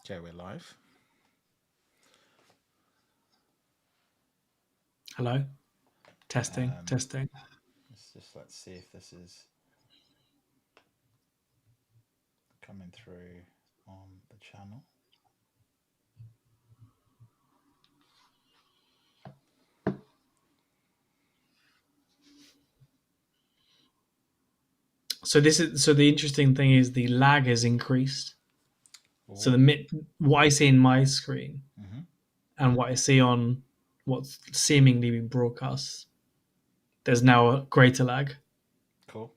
Okay, we're live. Hello. Testing. Testing. Let's see if this is coming through on the channel. So the interesting thing is the lag has increased. Ooh. So what I see in my screen and what I see on what's seemingly being broadcast, there's now a greater lag. Cool.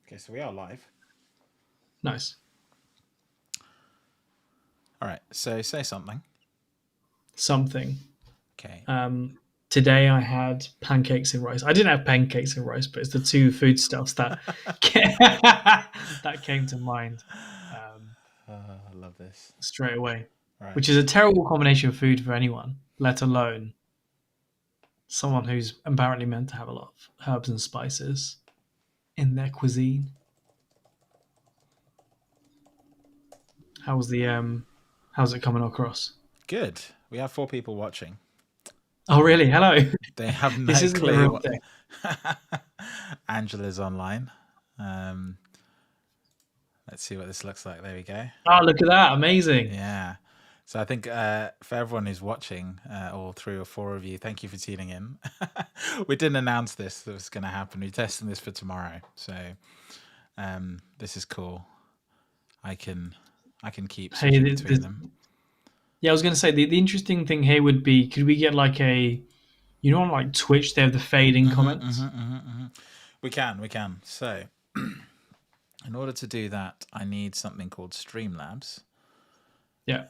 Okay, so we are live. Nice. All right, so say something. Something. Okay. Today I had pancakes and rice. I didn't have pancakes and rice, but it's the two foodstuffs that that came to mind I love this. straight away. Right. Which is a terrible combination of food for anyone, let alone someone who's apparently meant to have a lot of herbs and spices in their cuisine. How's it coming across? Good. We have 4 people watching. Oh, really? Hello. They have no This isn't clue. the real thing. Angela's online. Let's see what this looks like. There we go. Oh, look at that. Amazing. Yeah. So I think for everyone who's watching, all 3 or 4 of you, thank you for tuning in. We didn't announce this that was going to happen. We're testing this for tomorrow. So this is cool. I can keep switching between them. Yeah, I was going to say the interesting thing here would be, could we get like on like Twitch, they have the fading comments? We can. So in order to do that, I need something called Streamlabs. Yeah.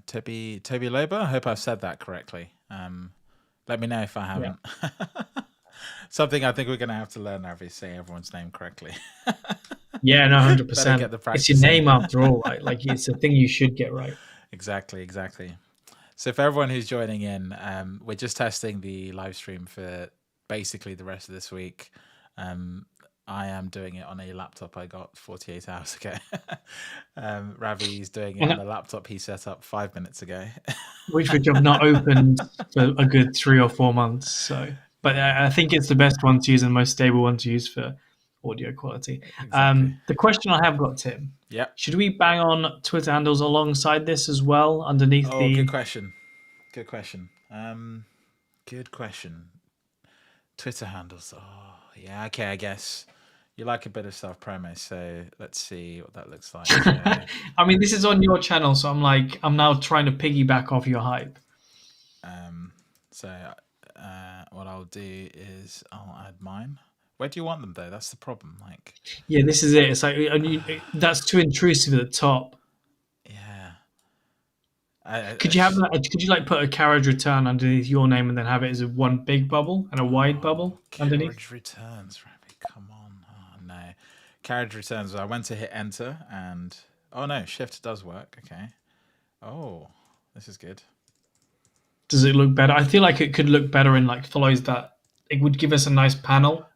Toby Loba, I hope I've said that correctly. Let me know if I haven't. Yeah. Something I think we're going to have to learn now is say everyone's name correctly. Yeah, no, 100%. It's your name after all, right? Like it's a thing you should get right. Exactly. So for everyone who's joining in, we're just testing the live stream for basically the rest of this week. I am doing it on a laptop I got 48 hours ago. Ravi's doing it on the laptop he set up 5 minutes ago. which I've not opened for a good 3 or 4 months. So, but I think it's the best one to use and most stable one to use for audio quality. Exactly. The question I have got, Tim. Yeah. Should we bang on Twitter handles alongside this as well underneath the... Good question. Good question. Twitter handles. Oh, yeah. Okay, I guess. You like a bit of self-promo, so let's see what that looks like. I mean, this is on your channel, so I'm now trying to piggyback off your hype. What I'll do is I'll add mine. Where do you want them though? That's the problem. Like, yeah, this is it. It's like that's too intrusive at the top. Yeah. Could you have that? Could you like put a carriage return underneath your name and then have it as a one big bubble and a wide bubble underneath? Carriage returns, Ravi. Come on. Oh no. Carriage returns. I went to hit enter and no, shift does work. Okay. Oh, this is good. Does it look better? I feel like it could look better in like follows that. It would give us a nice panel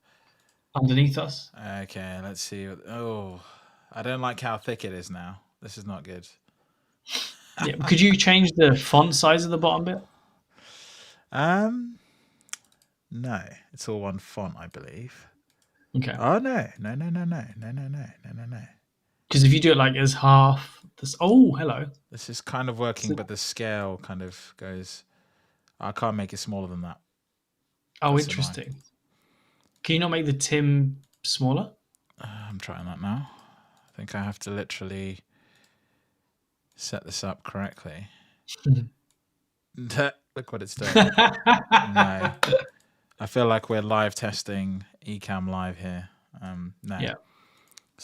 underneath us. Okay, let's see. I don't like how thick it is now. This is not good. Yeah, could you change the font size of the bottom bit? No, it's all one font, I believe. Okay. Oh no. Because if you do it like as half, this. Oh, hello. This is kind of working, but the scale kind of goes. I can't make it smaller than that. Oh, that's interesting. Annoying. Can you not make the Tim smaller? I'm trying that now. I think I have to literally set this up correctly. Look what it's doing. No. I feel like we're live testing Ecamm Live here. No. Yeah.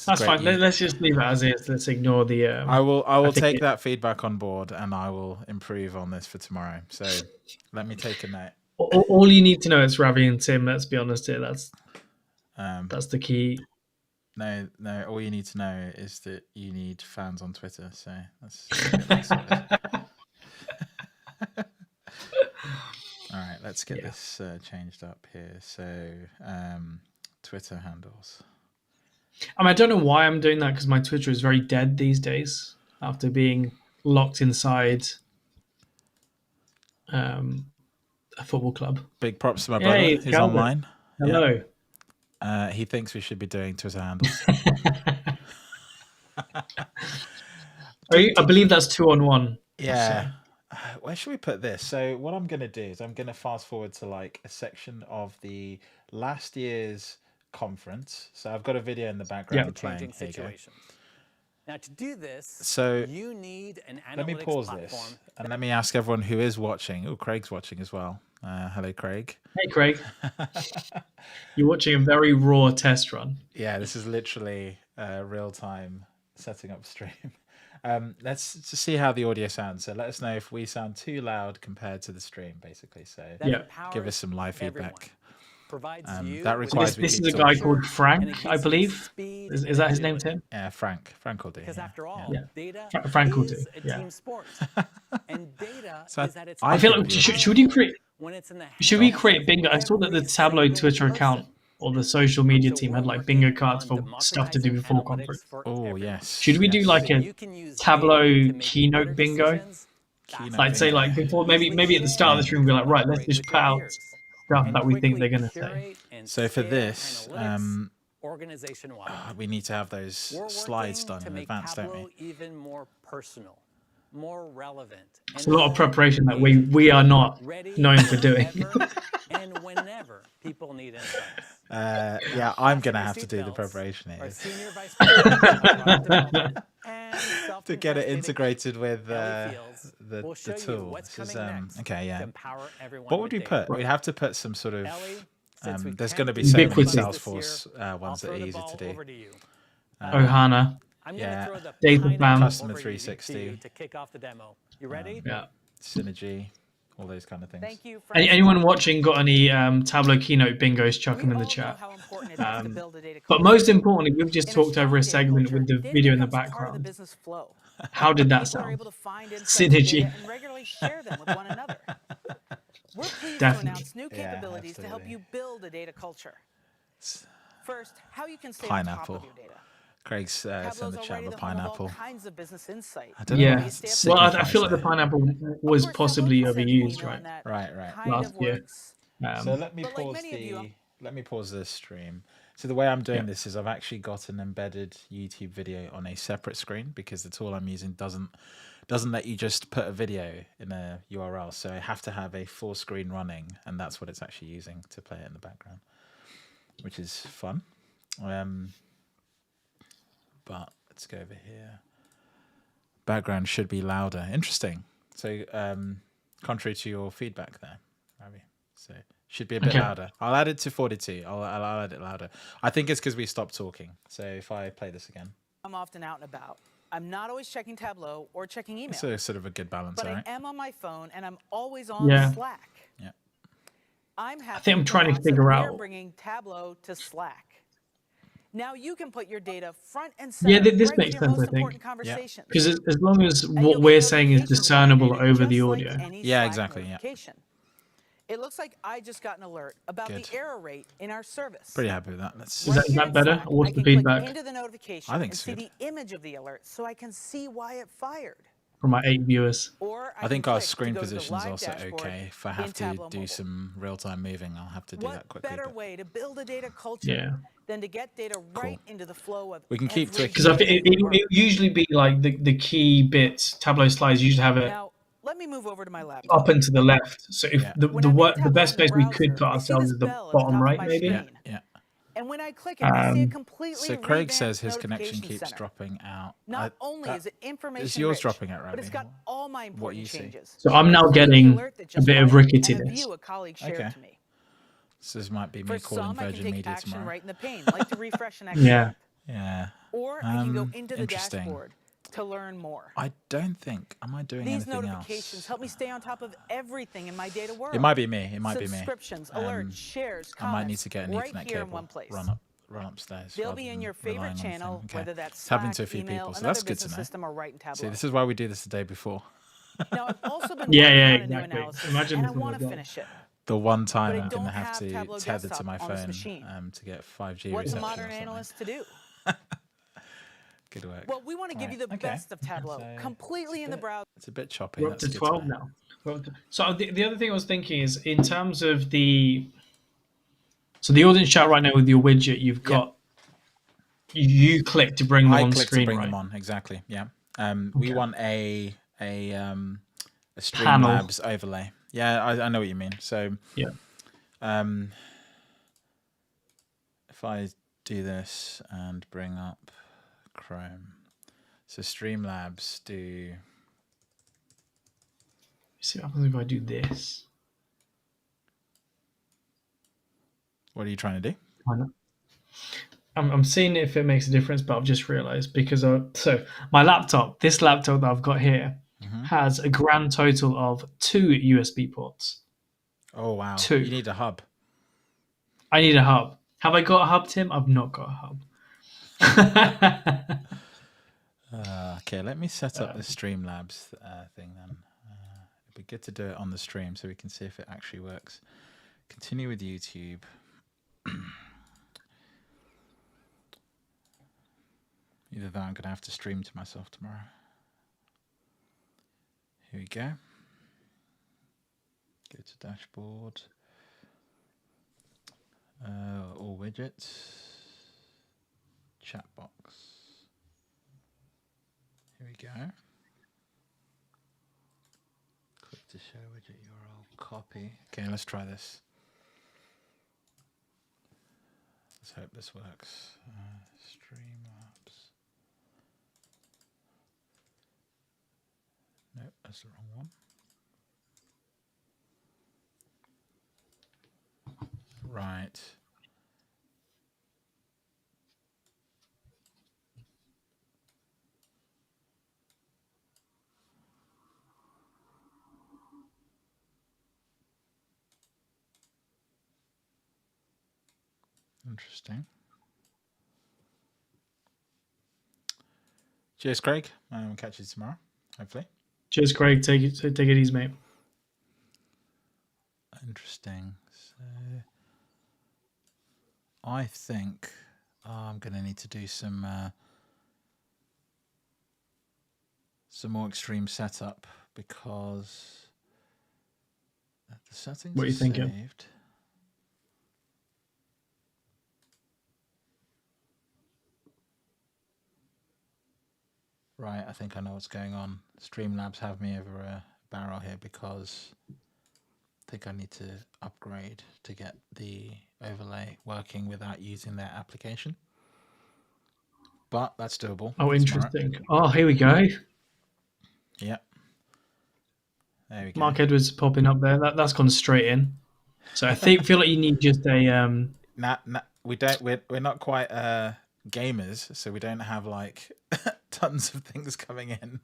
That's fine. Let's just leave it as is. Let's ignore the... I will take that feedback on board and I will improve on this for tomorrow. So let me take a note. All you need to know is Ravi and Tim. Let's be honest here. That's the key. No. All you need to know is that you need fans on Twitter. So that's all right. Let's get this changed up here. So Twitter handles. I mean, I don't know why I'm doing that because my Twitter is very dead these days. after being locked inside a football club. Big props to my brother. Hey, He's Calvin. online. Hello. Yeah. He thinks we should be doing Twitter handles. I believe that's 2-on-1. Yeah. Where should we put this? So what I'm going to do is I'm going to fast forward to like a section of the last year's conference. So I've got a video in the background playing. Here you go. Now to do this, so you need an analytics let me pause this and let me ask everyone who is watching. Oh, Craig's watching as well. Hello, Craig. Hey, Craig. You're watching a very raw test run. Yeah, this is literally real time setting up stream. Let's just see how the audio sounds. So let us know if we sound too loud compared to the stream, basically. So give us some live feedback. That requires this is a guy called Frank, I believe. Is that his name, Tim? Yeah, Frank. Frank will do. Because after all, data Frank will do. is a team sport, and data so is at its. I feel like should we create bingo? I saw that the Tableau Twitter account or the social media team had like bingo cards for stuff to do before conference. Oh yes. Should we do like a Tableau keynote bingo? Like say like before, maybe at the start of the stream, we're like, right, let's just put out stuff that we think they're gonna say. So for this, we need to have those slides done in advance, don't we? Even more personal, more relevant. It's a lot of preparation that we are not known for doing. And whenever people need insights. Yeah, I'm gonna have to do the preparation here to get it integrated with the tool. This is, okay, yeah. What would we put? We'd have to put some sort of. There's going to be so many Salesforce ones that are easy to do. Ohana. Yeah. Datafam. Customer 360. To kick off the demo. You ready? Yeah. Synergy. All those kind of things. Thank you. Anyone watching got any Tableau keynote bingos? Chuck them in the chat. But most importantly, we've just talked over a segment with the video in the background. How did that sound? Synergy. We're pleased Definitely. to announce new capabilities to help you build a data culture. First, how you can stay on top of your data. Craig's sent the chat with a pineapple. Kinds of business insight. I don't know. Well, I feel like the pineapple was possibly overused, right? Right. Last year. So let me pause this stream. So the way I'm doing this is I've actually got an embedded YouTube video on a separate screen because the tool I'm using doesn't let you just put a video in a URL. So I have to have a full screen running, and that's what it's actually using to play it in the background, which is fun. But let's go over here. Background should be louder. Interesting. So contrary to your feedback there, Ravi. So should be a bit louder. I'll add it to 42. I'll add it louder. I think it's because we stopped talking. So if I play this again. I'm often out and about. I'm not always checking Tableau or checking email. So sort of a good balance, but right? I am on my phone and I'm always on Slack. Yeah. I'm happy. I think I'm trying to figure out. Bringing Tableau to Slack. Now you can put your data front and center. Yeah, this makes sense, I think. Because as long as what we're saying is discernible over the audio. Yeah, exactly. Yeah. It looks like I just got an alert about the error rate in our service. Pretty happy with that. Is that better? Or what's the feedback? Into the notification I think so. See the image of the alert so I can see why it fired. For my 8 viewers. I think our screen position is also okay. If I have to do some real-time moving, I'll have to do that quickly. What better way to build a data culture than to get data right into the flow of we can keep tweaking. Because it usually be like the key bits, Tableau slides usually have it let me move over to my laptop. up and to the left. So if the best place we could put ourselves is the bottom right, maybe. Yeah. And when I click it, I see a completely so Craig says his connection keeps dropping out. Not only is it information is yours dropping out, right? But it's got all my important changes. So I'm now getting a bit of ricketiness. Okay. So this might be me calling Virgin Media tomorrow. Right in the pane, like to refresh an action. Yeah. Or I can go into the dashboard to learn more. I don't think. Am I doing anything else? These notifications help me stay on top of everything in my data world. It might be me. It might be me. Subscriptions, alerts, shares, comments. I might need to get an Ethernet cable. Run upstairs. They'll be in your favorite channel, whether that's Slack, happening to a few people, so that's good to know. See, this is why we do this the day before. Now, I've also been exactly. Imagine and I want to finish it. The one time I'm going to have to tether to my phone to get 5G reception. What's a modern analyst to do? Good work. Well, we want to give you the best of Tableau, completely in the browser. It's a bit choppy. We're up to 12 now. So the other thing I was thinking is in terms of the audience chat right now with your widget, you've got you click to bring them on screen. To bring them on, exactly. Yeah. We want a Streamlabs overlay. Yeah, I know what you mean. So yeah. If I do this and bring up Chrome, so Streamlabs do. See what happens if I do this. What are you trying to do? I'm seeing if it makes a difference, but I've just realized because so my laptop, this laptop that I've got here, has a grand total of 2 USB ports. Oh wow! 2. You need a hub. I need a hub. Have I got a hub, Tim? I've not got a hub. Okay, let me set up the Streamlabs thing then. It'd be good to do it on the stream so we can see if it actually works. Continue with YouTube. Either that, I'm going to have to stream to myself tomorrow. Here we go. Go to dashboard. All widgets. Chat box. Here we go. Click to show widget URL. Copy. Okay, let's try this. Let's hope this works. Streamlabs. Nope, that's the wrong one. Right. Interesting. Cheers, Craig. We'll catch you tomorrow, hopefully. Cheers, Craig. Take it easy, mate. Interesting. So I think I'm going to need to do some more extreme setup because the settings what are you thinking? Saved. Right, I think I know what's going on. Streamlabs have me over a barrel here because I think I need to upgrade to get the overlay working without using their application. But that's doable. Oh, interesting. Oh, here we go. Yep. There we go. Mark Edwards popping up there. That's gone straight in. So I feel like you need just a we don't. We're not quite gamers, so we don't have like tons of things coming in.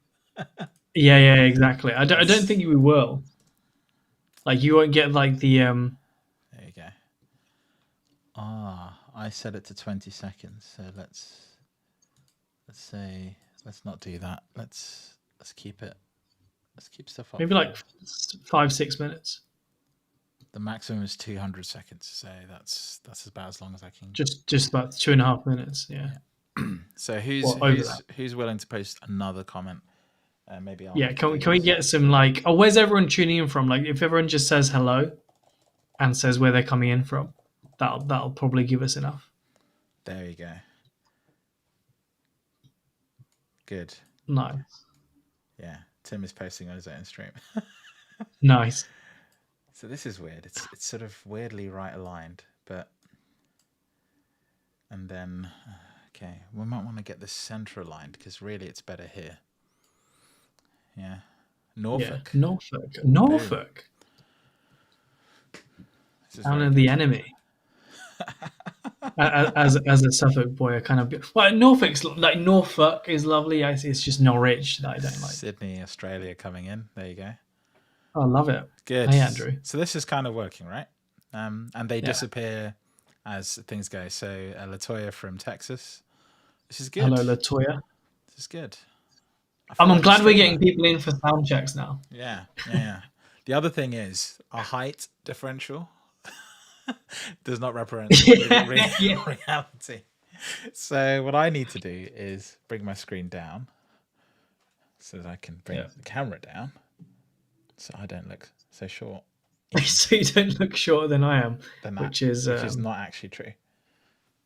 yeah, exactly. I don't think we will. Like you won't get like the There you go. I set it to 20 seconds. So let's say let's not do that. Let's keep it. Let's keep stuff up. Maybe like 5-6 minutes. The maximum is 200 seconds. So that's about as long as I can. Just about 2.5 minutes. Yeah. So who's willing to post another comment? Maybe I'll can we get some like where's everyone tuning in from? Like if everyone just says hello and says where they're coming in from, that'll probably give us enough. There you go. Good. Nice. Yeah, Tim is posting on his own stream. Nice. So this is weird. It's sort of weirdly right aligned, but and then okay, we might want to get this center aligned because really it's better here. Yeah. Norfolk. Yeah. Norfolk. Down in the enemy. as a Suffolk boy, I kind of Norfolk is lovely. It's just Norwich that I don't like. Sydney, Australia coming in. There you go. Oh, I love it. Good. Hey, Andrew. So this is kind of working, right? And they disappear as things go. So Latoya from Texas. This is good. Hello, Latoya. This is good. I'm glad we're getting people in for sound checks now. Yeah. The other thing is our height differential does not represent reality. So what I need to do is bring my screen down so that I can bring the camera down so I don't look so short. So you don't look shorter than I am, which is not actually true.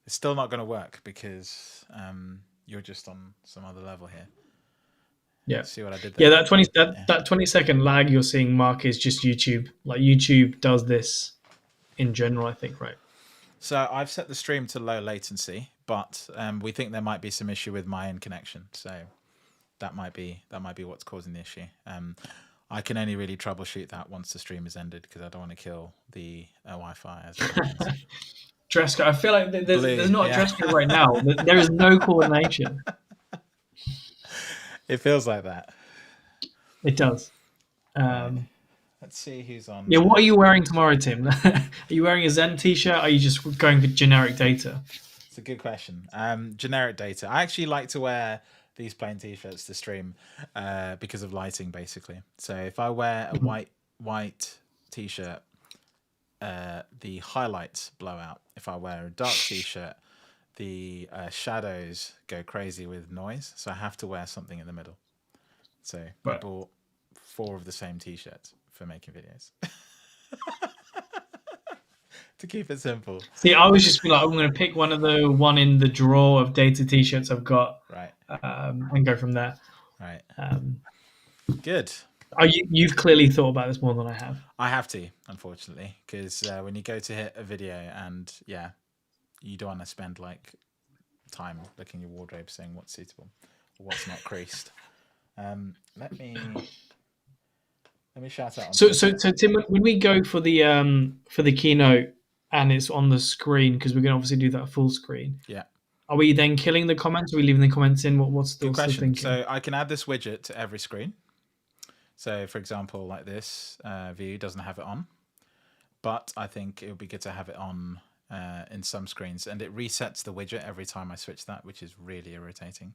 It's still not going to work because you're just on some other level here. Yeah. See what I did there? Yeah, that 20-second lag you're seeing, Mark, is just YouTube. Like YouTube does this in general, I think, right? So I've set the stream to low latency, but we think there might be some issue with my end connection. So that might be what's causing the issue. I can only really troubleshoot that once the stream is ended because I don't want to kill the Wi-Fi as well. Dress code. I feel like there's not a dress code right now. There is no coordination. It feels like that. It does. Let's see who's on. Yeah, what are you wearing tomorrow, Tim? Are you wearing a Zen t-shirt? Or are you just going for generic data? It's a good question. Generic data. I actually like to wear these plain t-shirts to stream because of lighting, basically. So if I wear a white t-shirt, the highlights blow out. If I wear a dark t-shirt, the shadows go crazy with noise. So I have to wear something in the middle. So I bought 4 of the same t-shirts for making videos. To keep it simple. See, I was just like, I'm going to pick one in the drawer of data t-shirts I've got, right, and go from there. Right. Good. You've clearly thought about this more than I have. I have to, unfortunately, because when you go to hit a video and you don't want to spend like time looking at your wardrobe saying what's suitable or what's not creased. Let me shout out. So Tim, when we go for the keynote and it's on the screen, because we're going to obviously do that full screen. Yeah. Are we then killing the comments? Are we leaving the comments in? What's the thinking? So I can add this widget to every screen. So for example, like this view doesn't have it on, but I think it would be good to have it on in some screens, and it resets the widget every time I switch that, which is really irritating.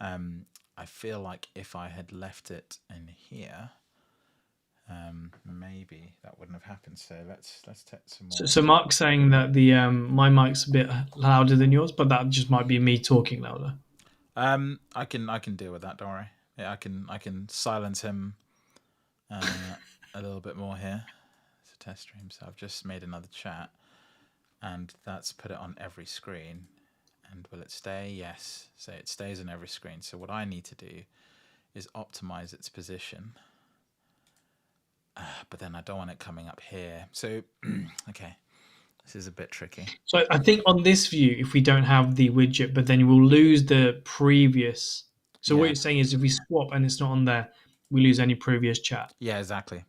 I feel like if I had left it in here, maybe that wouldn't have happened. So let's take some more. So Mark's saying that the my mic's a bit louder than yours, but that just might be me talking louder. I can deal with that. Don't worry. Yeah, I can silence him a little bit more here. It's a test stream, so I've just made another chat, and that's put it on every screen. And will it stay? Yes. So it stays on every screen. So what I need to do is optimize its position. But then I don't want it coming up here. So, okay, this is a bit tricky. So I think on this view, if we don't have the widget, but then we'll lose the previous. So what you're saying is if we swap and it's not on there, we lose any previous chat. Yeah, exactly.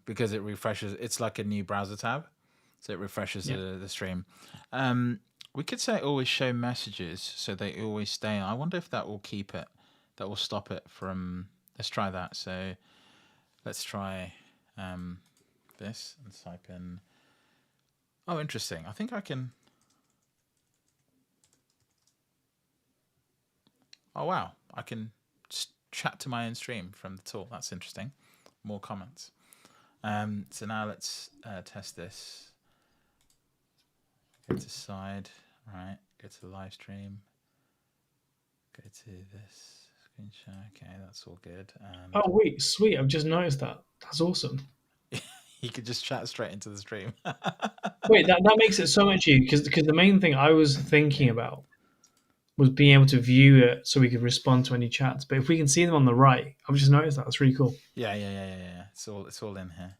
Because it refreshes. It's like a new browser tab. So it refreshes the stream. We could say always show messages so they always stay on. I wonder if that will keep it. That will stop it from. Let's try that. So let's try this and type in. Oh, interesting. I think I can. Oh, wow. I can chat to my own stream from the tool. That's interesting. More comments. So now let's test this. Go to side, right? Go to the live stream. Go to this screen share. Okay, that's all good. Oh wait, sweet! I've just noticed that. That's awesome. You could just chat straight into the stream. Wait, that makes it so much easier because the main thing I was thinking about was being able to view it so we could respond to any chats. But if we can see them on the right, I've just noticed that. That's really cool. Yeah. It's all in here.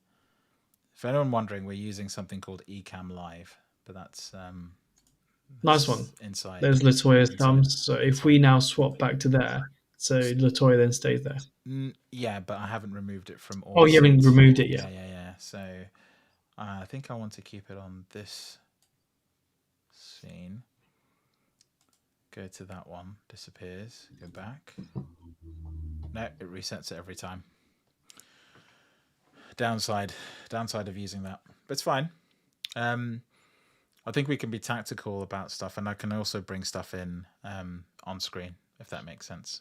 For anyone wondering, we're using something called Ecamm Live, but that's nice one. Inside. There's Latoya's thumbs. So if we now swap back to there, so Latoya then stays there. Yeah, but I haven't removed it from all. Oh, you haven't removed it yet. Yeah. So I think I want to keep it on this scene. Go to that one, disappears, go back. No, it resets it every time. Downside of using that, but it's fine. I think we can be tactical about stuff, and I can also bring stuff in on screen, if that makes sense.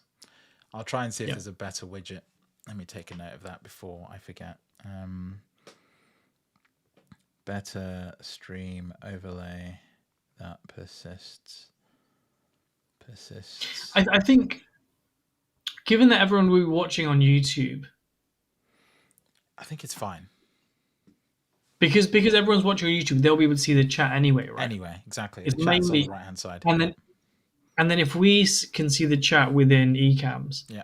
I'll try and see if there's a better widget. Let me take a note of that before I forget. Better stream overlay that persists. persists. I think, given that everyone will be watching on YouTube, I think it's fine. Because everyone's watching on YouTube, they'll be able to see the chat anyway, right? Anyway, exactly. It's The chat's mainly on the right-hand side. and then if we can see the chat within eCams, Yeah.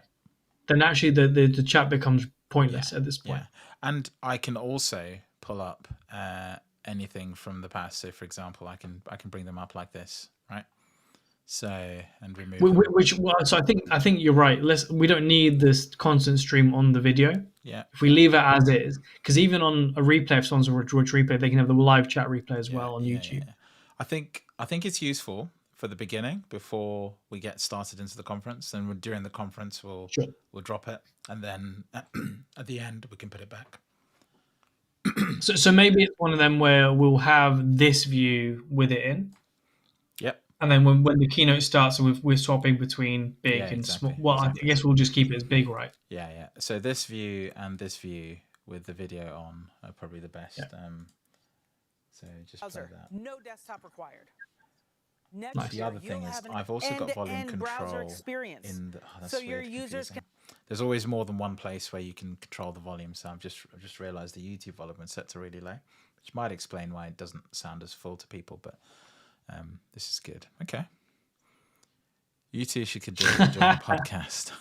then actually the chat becomes pointless at this point. Yeah. And I can also pull up anything from the past. So, for example, I can bring them up like this, right? So, and remove them. So I think you're right. We don't need this constant stream on the video. Yeah. If we leave it as is, because even on a replay, if someone's a replay, they can have the live chat replay as well on YouTube. Yeah. I think it's useful for the beginning before we get started into the conference, and during the conference we'll drop it, and then at the end we can put it back. So maybe it's one of them where we'll have this view with it in. Yep. And then when the keynote starts, we're swapping between big and small. Well, I guess we'll just keep it as big, right? Yeah. So this view and this view with the video on are probably the best. Yeah. So just play that. No desktop required. Nice. The other thing is I've also got volume control in the. Oh, that's so your users can. There's always more than one place where you can control the volume. So I've just realized the YouTube volume is set to really low, which might explain why it doesn't sound as full to people. But this is good. Okay. You two should do a podcast.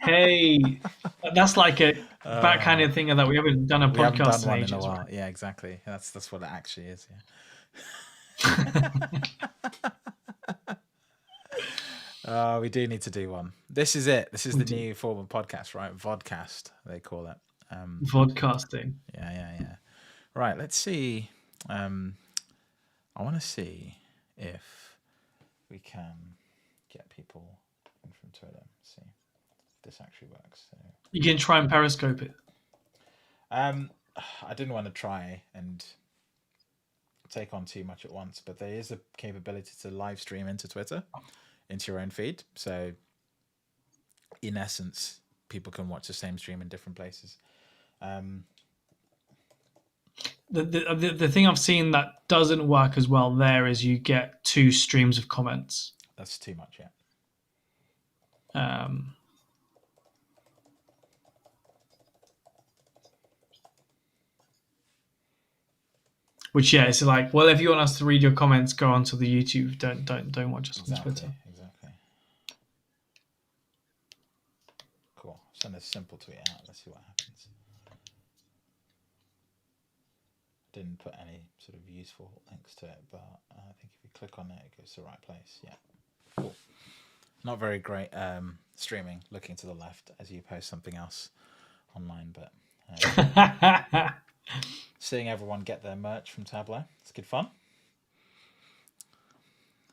Hey, that's like a backhanded thing that we haven't done a podcast we haven't done one in ages. In a while. Right? Yeah, exactly. That's what it actually is. Yeah. We do need to do one. This is it. This is the new form of podcast, right? Vodcast, they call it. Vodcasting. Yeah. Right, let's see. I want to see if we can get people in from Twitter. See if this actually works. So, you can try and Periscope it. I didn't want to try and take on too much at once, but there is a capability to live stream into Twitter, into your own feed. So in essence, people can watch the same stream in different places. The thing I've seen that doesn't work as well there is you get 2 streams of comments. That's too much, yeah. Which it's like, well, if you want us to read your comments, go onto the YouTube. Don't watch us on Twitter. Exactly. Cool. Send a simple tweet out. Let's see what happens. Didn't put any sort of useful links to it, but I think if you click on it, it goes to the right place. Yeah. Cool. Not very great streaming, looking to the left as you post something else online, but seeing everyone get their merch from Tableau, it's good fun.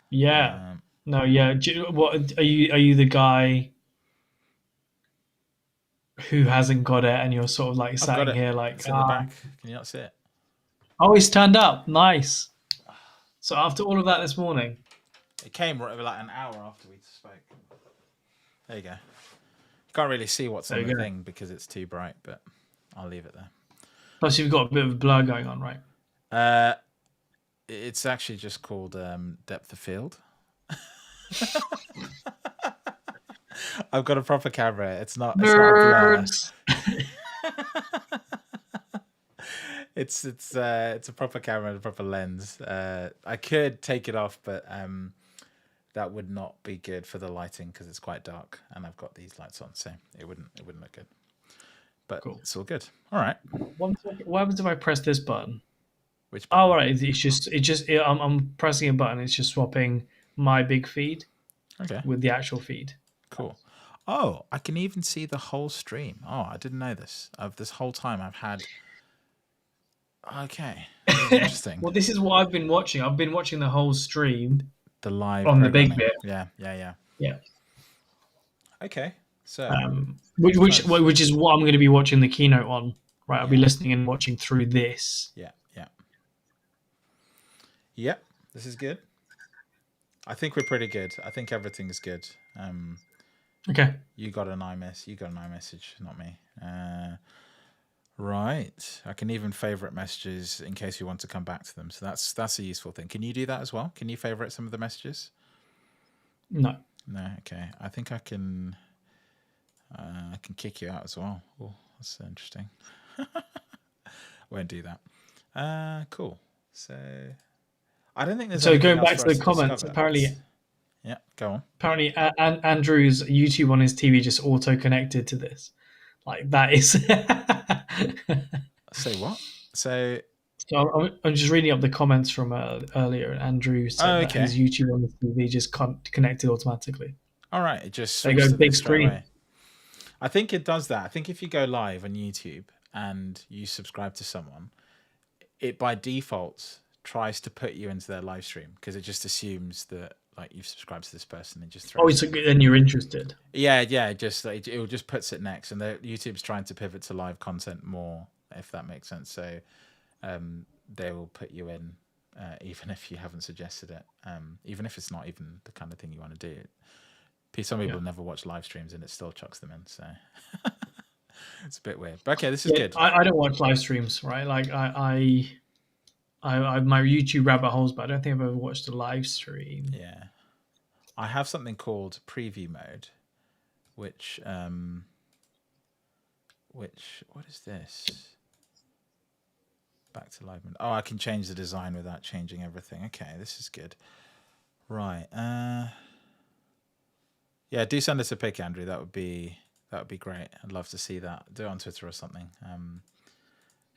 Yeah. No, yeah. What are you the guy who hasn't got it, and you're sort of like sat here like it's in the back? Can you not see it? Oh, he's turned up. Nice. So after all of that this morning, it came like an hour after we spoke. There you go. You can't really see what's on the thing because it's too bright, but I'll leave it there. Plus, you've got a bit of a blur going on, right? It's actually just called depth of field. I've got a proper camera. It's not. Nerds. It's a proper camera and a proper lens. I could take it off, but that would not be good for the lighting because it's quite dark, and I've got these lights on, so it wouldn't look good. But cool. It's all good. All right. What happens if I press this button? Which button? Oh, right. I'm pressing a button. It's just swapping my big feed with the actual feed. Cool. Oh, I can even see the whole stream. Oh, I didn't know this. This whole time I've had. Okay. Interesting. Well, this is what I've been watching. I've been watching the whole stream. The live on the big bit. Yeah. Okay. So, which is what I'm going to be watching the keynote on, right? I'll be listening and watching through this. Yeah. This is good. I think we're pretty good. I think everything is good. Okay. You got an iMessage, not me. Right. I can even favorite messages in case you want to come back to them. So that's a useful thing. Can you do that as well? Can you favorite some of the messages? No. No. Okay. I think I can kick you out as well. Oh, that's interesting. Won't do that. Cool. So I don't think there's So anything going else back for to us the to comments, discover. apparently Yeah, go on. Andrew's YouTube on his TV just auto connected to this. Like that is. Say what? So I'm just reading up the comments from earlier, and Andrew said that okay. his YouTube on his TV just connected automatically. All right, it just There you switched go, to this big straight screen. away. I think it does that. I think if you go live on YouTube and you subscribe to someone, it by default tries to put you into their live stream because it just assumes that like you've subscribed to this person and just throws. Oh, then you're interested. Yeah. Just like, it just puts it next, and YouTube's trying to pivot to live content more, if that makes sense. So they will put you in even if you haven't suggested it, even if it's not even the kind of thing you want to do. Some people never watch live streams and it still chucks them in, so it's a bit weird. But okay, this is good. I don't watch live streams, right? Like I my YouTube rabbit holes, but I don't think I've ever watched a live stream. Yeah, I have something called preview mode, which what is this? Back to live mode. Oh, I can change the design without changing everything. Okay, this is good. Right. Yeah, do send us a pic, Andrew. That would be great. I'd love to see that. Do it on Twitter or something.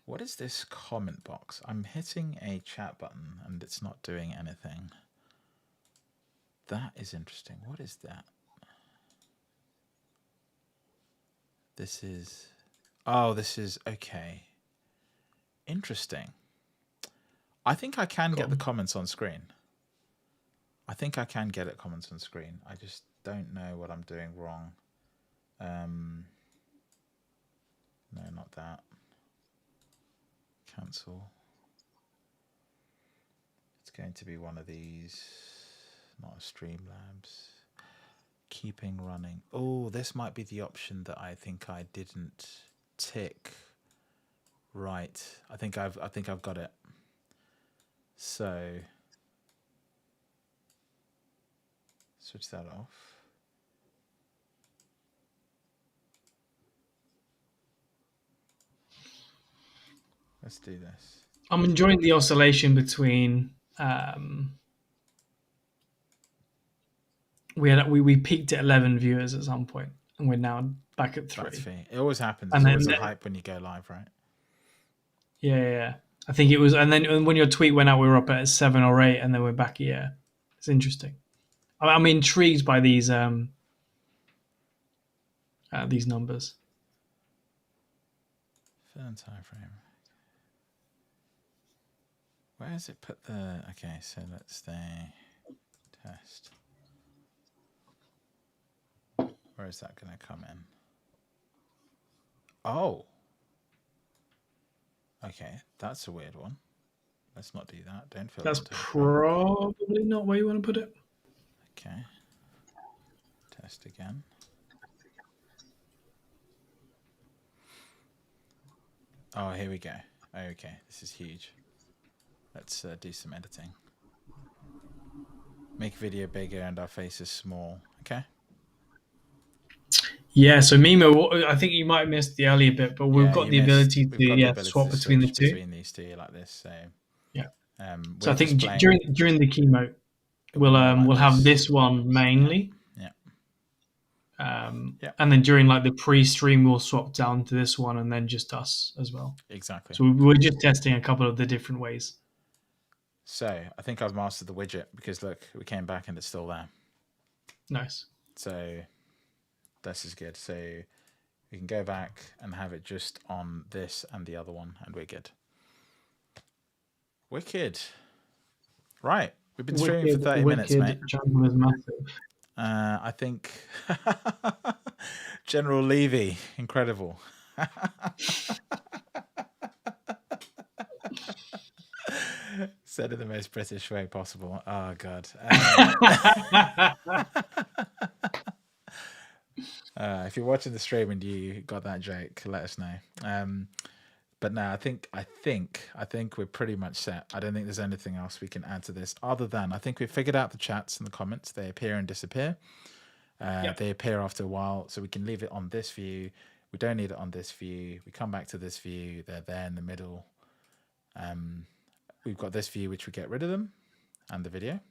What is this comment box? I'm hitting a chat button and it's not doing anything. That is interesting. What is that? This is okay. Interesting. I think I can get the comments on screen. I think I can get it comments on screen. I just don't know what I'm doing wrong. No, not that. Cancel. It's going to be one of these. Not a Streamlabs. Keeping running. Oh, this might be the option that I think I didn't tick. Right. I think I've got it. So switch that off. Let's do this. I'm enjoying the oscillation between we peaked at 11 viewers at some point, and we're now back at 3. It always happens. There's always a hype when you go live, right? Yeah. I think it was, and then when your tweet went out, we were up at 7 or 8, and then we're back. Yeah, it's interesting. I'm intrigued by these numbers. Film time frame. Where has it put the? Okay, so let's stay test. Where is that going to come in? Oh. Okay, that's a weird one. Let's not do that. Don't feel. That's probably not where you want to put it. Okay. Test again. Oh, here we go. Okay, this is huge. Let's do some editing. Make video bigger and our faces small. Okay. Yeah, so Mimo, I think you might have missed the earlier bit, but we've got the ability to swap between the two. Between these two like this. So yeah. So I think during the keynote, we'll like have this one mainly. Yeah. And then during like the pre-stream, we'll swap down to this one, and then just us as well. Exactly. So we're just testing a couple of the different ways. So I think I've mastered the widget because look, we came back and it's still there. Nice. So this is good. So we can go back and have it just on this and the other one, and we're good. Wicked. Right. We've been streaming for 30 minutes, mate. Jungle is massive. I think General Levy, incredible. Said it the most British way possible. Oh, God. If you're watching the stream and you got that joke, let us know. But no, I think we're pretty much set. I don't think there's anything else we can add to this other than I think we've figured out the chats and the comments. They appear and disappear. They appear after a while, so we can leave it on this view. We don't need it on this view. We come back to this view. They're there in the middle. We've got this view, which we get rid of them, and the video.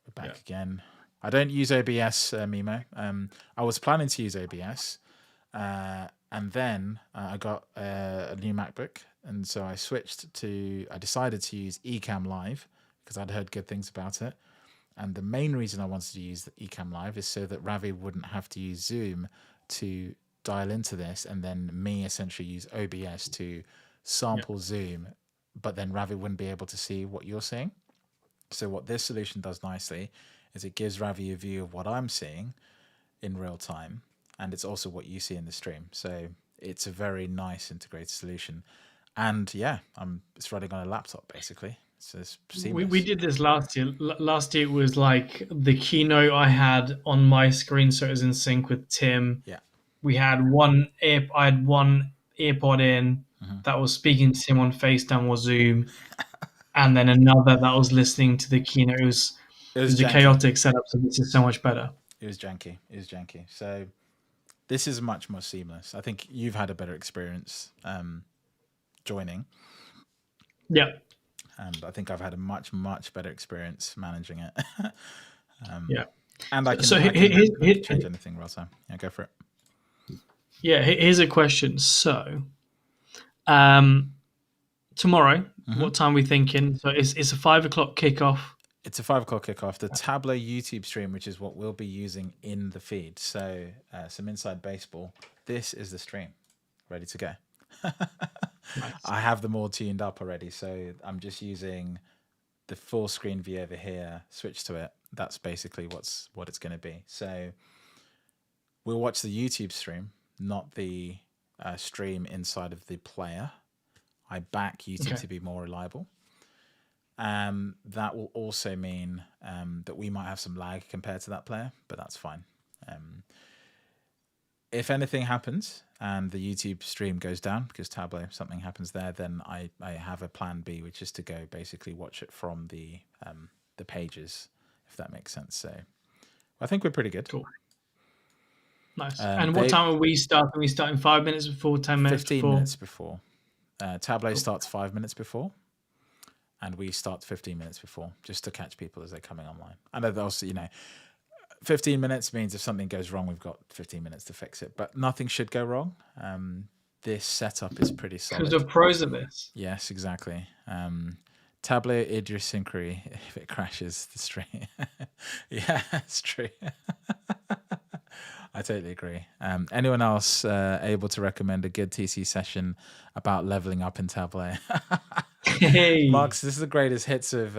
We're back again. I don't use OBS, Mimo. I was planning to use OBS, and then I got a new MacBook, and so I decided to use Ecamm Live because I'd heard good things about it. And the main reason I wanted to use the Ecamm Live is so that Ravi wouldn't have to use Zoom to dial into this, and then me essentially use OBS to sample Zoom, but then Ravi wouldn't be able to see what you're seeing. So what this solution does nicely is it gives Ravi a view of what I'm seeing in real time, and it's also what you see in the stream. So it's a very nice integrated solution. And yeah, it's running on a laptop basically. So it's seamless. We did this last year. Last year it was like the keynote I had on my screen, so it was in sync with Tim. Yeah. I had one earpod in that was speaking to Tim on FaceTime or Zoom, and then another that was listening to the keynote. It was a chaotic setup, so this is so much better. It was janky. So this is much more seamless. I think you've had a better experience joining. Yeah. And I think I've had a much, much better experience managing it. Yeah. And I can change anything real time. Yeah, go for it. Yeah, here's a question. So, tomorrow, what time are we thinking? So it's a 5 o'clock kickoff. It's a 5 o'clock kickoff. The Tableau YouTube stream, which is what we'll be using in the feed. So some inside baseball. This is the stream, ready to go. Nice. I have them all tuned up already, so I'm just using the full screen view over here. Switch to it. That's basically what it's going to be. So we'll watch the YouTube stream, not the stream inside of the player. I back YouTube to be more reliable. That will also mean that we might have some lag compared to that player, but that's fine. If anything happens and the YouTube stream goes down because Tableau, something happens there, then I have a plan B, which is to go basically watch it from the pages, if that makes sense. So I think we're pretty good. Cool. Nice. And what time are we starting? Are we starting 5 minutes before, 10 minutes 15 before? 15 minutes before. Tableau starts 5 minutes before, and we start 15 minutes before, just to catch people as they're coming online. And also, 15 minutes means if something goes wrong, we've got 15 minutes to fix it. But nothing should go wrong. This setup is pretty solid. Because of pros of this. Yes, exactly. Tableau idiosyncrasy, if it crashes the stream. Yeah, it's true. I totally agree. Anyone else able to recommend a good TC session about leveling up in Tableau? Hey. Marks, this is the greatest hits of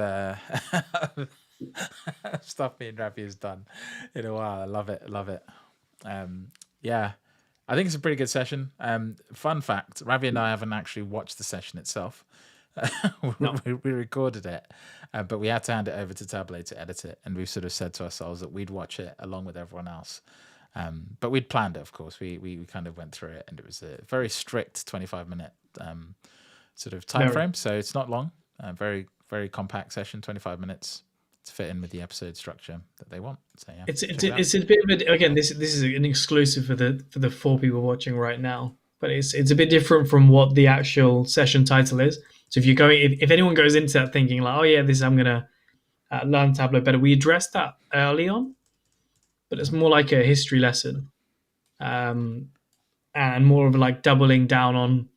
stuff me and Ravi has done in a while. I love it. Yeah, I think it's a pretty good session. Fun fact, Ravi and I haven't actually watched the session itself. We recorded it, but we had to hand it over to Tableau to edit it, and we've sort of said to ourselves that we'd watch it along with everyone else. But we'd planned it, of course. We kind of went through it, and it was a very strict 25-minute sort of time frame, so it's not long. Very, very compact session, 25 minutes to fit in with the episode structure that they want. So yeah, it's a bit of a, again, this is an exclusive for the 4 people watching right now, but it's a bit different from what the actual session title is. So if anyone goes into that thinking like, oh yeah, I'm gonna learn Tableau better, we addressed that early on, but it's more like a history lesson, and more of like doubling down on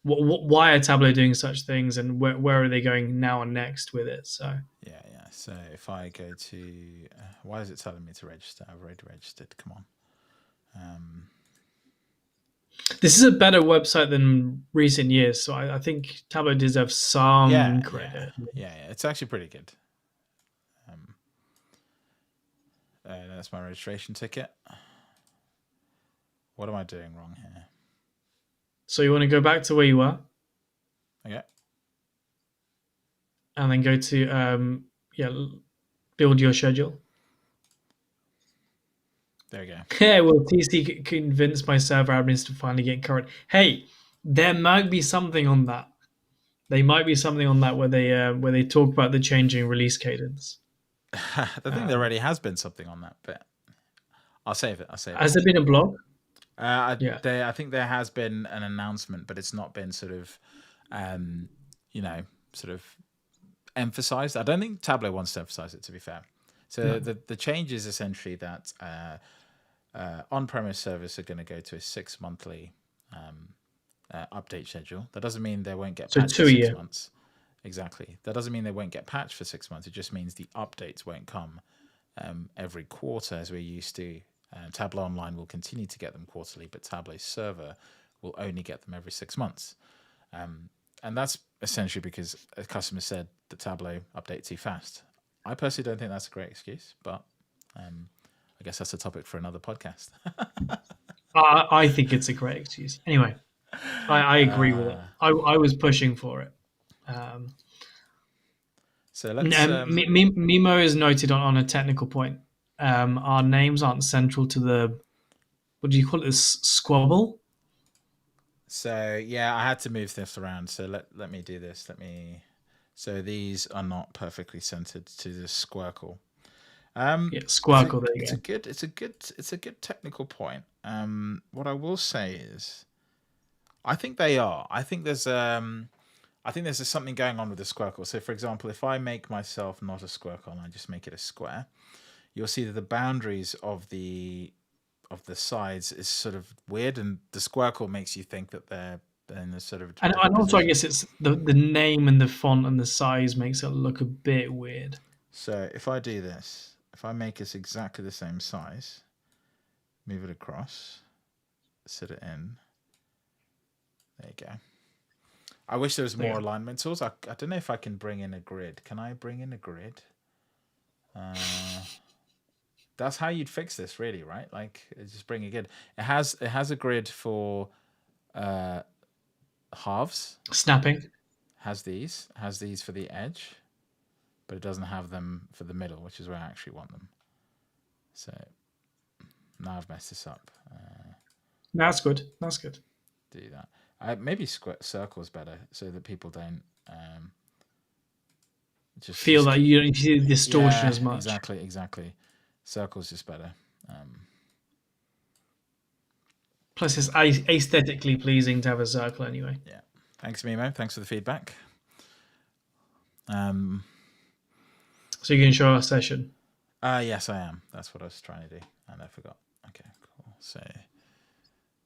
why are Tableau doing such things, and where are they going now and next with it. So yeah. So if I go to, why is it telling me to register? I've already registered. Come on. This is a better website than recent years, so I think Tableau deserves some credit. Yeah, it's actually pretty good. That's my registration ticket. What am I doing wrong here? So you want to go back to where you were? Okay. And then go to build your schedule. There we go. Yeah, well, TC convinced my server admins to finally get current. Hey, There might be something on that. They might be something on that where they talk about the changing release cadence. I think there already has been something on that, but I'll save it. Has there been a blog? I think there has been an announcement, but it's not been sort of, sort of emphasized. I don't think Tableau wants to emphasize it, to be fair. So the change is essentially that on-premise servers are going to go to a 6-monthly update schedule. That doesn't mean they won't get patched for 6 months. Exactly. That doesn't mean they won't get patched for 6 months. It just means the updates won't come every quarter as we're used to. Tableau Online will continue to get them quarterly, but Tableau Server will only get them every 6 months. And that's essentially because a customer said the Tableau update too fast. I personally don't think that's a great excuse, but I guess that's a topic for another podcast. I think it's a great excuse. Anyway, I agree with it. I was pushing for it. So let's. Mimo is noted on a technical point. Our names aren't central to the, what do you call it, this squabble? So yeah, I had to move this around. So let me do this. So these are not perfectly centered to the squircle. Squircle. There you go. It's a good technical point. What I will say is, I think they are. I think there's something going on with the squircle. So for example, if I make myself not a squircle and I just make it a square, you'll see that the boundaries of the sides is sort of weird, and the squircle makes you think that they're in a sort of. And also, I guess it's the name and the font and the size makes it look a bit weird. So if I do this, if I make this exactly the same size, move it across, set it in. There you go. I wish there was more alignment tools. I don't know if I can bring in a grid. Can I bring in a grid? That's how you'd fix this, really, right? Like, just bring a grid. It has a grid for halves. Snapping. Has these for the edge, but it doesn't have them for the middle, which is where I actually want them. So now I've messed this up. That's good. Do that. Maybe circle's better, so that people don't just feel that you don't see the distortion as much. Exactly. Circle's just better. Plus, it's aesthetically pleasing to have a circle anyway. Yeah. Thanks, Mimo. Thanks for the feedback. So you can show our session? Yes, I am. That's what I was trying to do, and I forgot. Okay, cool. So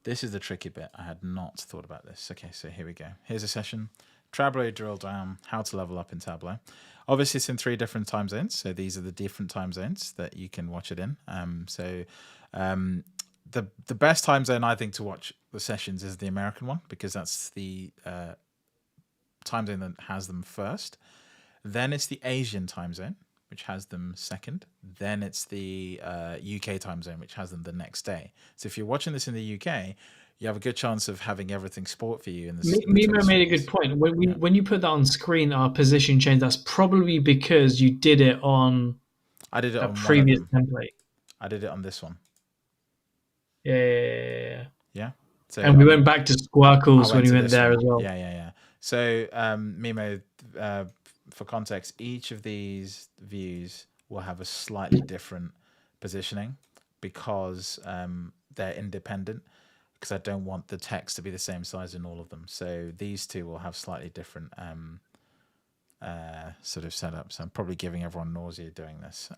this is the tricky bit. I had not thought about this. Okay, so here we go. Here's a session. Tableau drill down, how to level up in Tableau. Obviously, it's in 3 different time zones. So these are the different time zones that you can watch it in. The best time zone, I think, to watch the sessions is the American one, because that's the time zone that has them first. Then it's the Asian time zone, which has them second. Then it's the UK time zone, which has them the next day. So if you're watching this in the UK, you have a good chance of having everything sport for you. Mimo made a good point. When you put that on screen, our position change, that's probably because you did it on a previous template. I did it on this one. Yeah. So, and we went back to squircles when we went there as well. Yeah. So Mimo, for context, each of these views will have a slightly different positioning because they're independent, because I don't want the text to be the same size in all of them. So these two will have slightly different sort of setups. I'm probably giving everyone nausea doing this.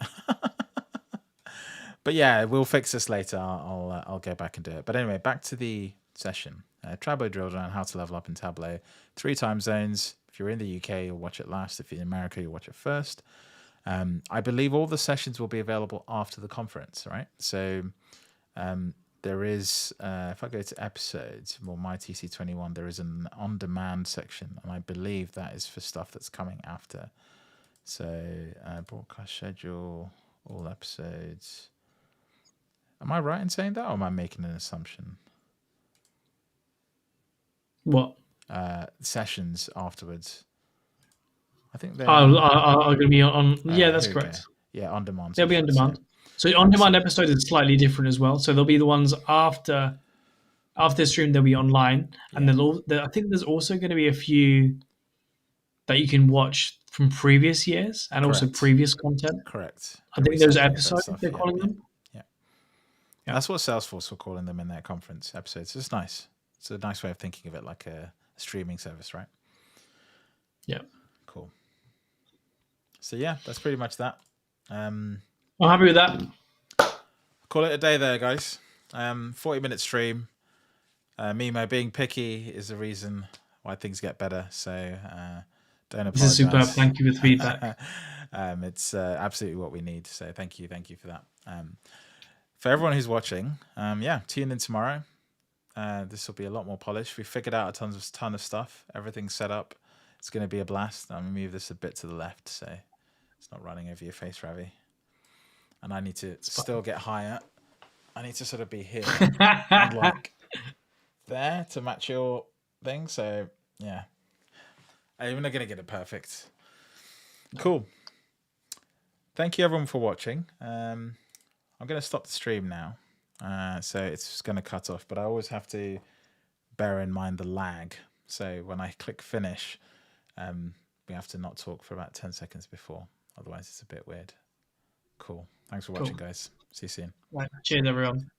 But yeah, we'll fix this later. I'll go back and do it. But anyway, back to the session. Tableau drill down, how to level up in Tableau. 3 time zones. If you're in the UK, you'll watch it last. If you're in America, you'll watch it first. I believe all the sessions will be available after the conference, right? So there is, if I go to episodes, My TC21, there is an on-demand section, and I believe that is for stuff that's coming after. So broadcast schedule, all episodes. Am I right in saying that, or am I making an assumption? What? Sessions afterwards. I think they're going to be on. Yeah, that's correct. Yeah, on demand. They'll be on demand. So on demand episode is slightly different as well. So there'll be the ones after after the stream they'll be online, and I think there's also going to be a few that you can watch from previous years and also previous content. Correct. I think those episodes they're calling them. Yeah. That's what Salesforce were calling them in their conference episodes. It's nice. It's a nice way of thinking of it, like a streaming service, right? Yeah. Cool. So yeah, that's pretty much that. I'm happy with that. Call it a day there, guys. 40-minute stream. Mimo being picky is the reason why things get better. So don't apologize. This is superb. Thank you for the feedback. It's absolutely what we need. So thank you for that. For everyone who's watching, tune in tomorrow. This will be a lot more polished. We figured out a ton of stuff. Everything's set up. It's going to be a blast. I'm going to move this a bit to the left so it's not running over your face, Ravi. And I need to still get higher. I need to sort of be here and like there to match your thing. So yeah, I'm not going to get it perfect. Cool. Thank you everyone for watching. I'm going to stop the stream now. So it's just going to cut off, but I always have to bear in mind the lag. So when I click finish, we have to not talk for about 10 seconds before. Otherwise it's a bit weird. Cool. Thanks for watching, guys. See you soon. Right. Cheers, everyone.